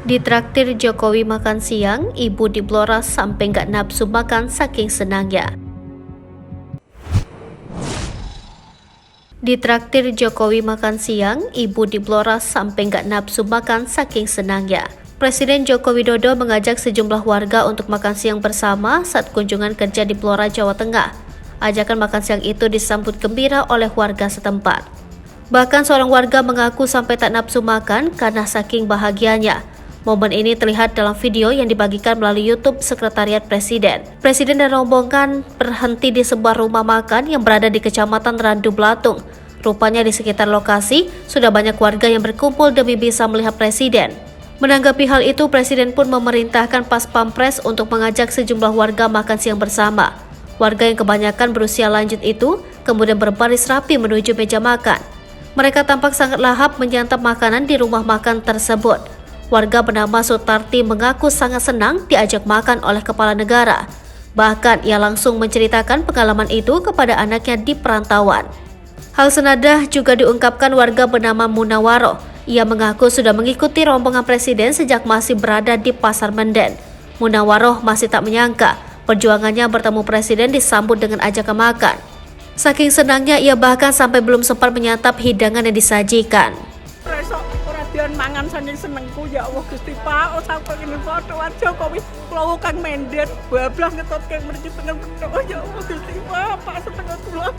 Ditraktir Jokowi makan siang, ibu di Blora sampai nggak nafsu makan saking senangnya. Ditraktir Jokowi makan siang, ibu di Blora sampai nggak nafsu makan saking senangnya. Presiden Joko Widodo mengajak sejumlah warga untuk makan siang bersama saat kunjungan kerja di Blora, Jawa Tengah. Ajakan makan siang itu disambut gembira oleh warga setempat. Bahkan seorang warga mengaku sampai tak nafsu makan karena saking bahagianya. Momen ini terlihat dalam video yang dibagikan melalui YouTube Sekretariat Presiden. Presiden dan rombongan berhenti di sebuah rumah makan yang berada di Kecamatan Randu Blatung. Rupanya di sekitar lokasi sudah banyak warga yang berkumpul demi bisa melihat Presiden. Menanggapi hal itu, Presiden pun memerintahkan Pas Pampres untuk mengajak sejumlah warga makan siang bersama. Warga yang kebanyakan berusia lanjut itu kemudian berbaris rapi menuju meja makan. Mereka tampak sangat lahap menyantap makanan di rumah makan tersebut. Warga bernama Sutarti mengaku sangat senang diajak makan oleh kepala negara. Bahkan ia langsung menceritakan pengalaman itu kepada anaknya di perantauan. Hal senada juga diungkapkan warga bernama Munawaro. Ia mengaku sudah mengikuti rombongan presiden sejak masih berada di Pasar Menden. Munawaro masih tak menyangka perjuangannya bertemu presiden disambut dengan ajakan makan. Saking senangnya ia bahkan sampai belum sempat menyantap hidangan yang disajikan. Mangan saking senengku ya Allah Gusti Pak, sampai ini foto Jokowi kula Kang Mendet bablas ngetotke mriki tengah ya Allah Gusti Pak, Pak seneng kula.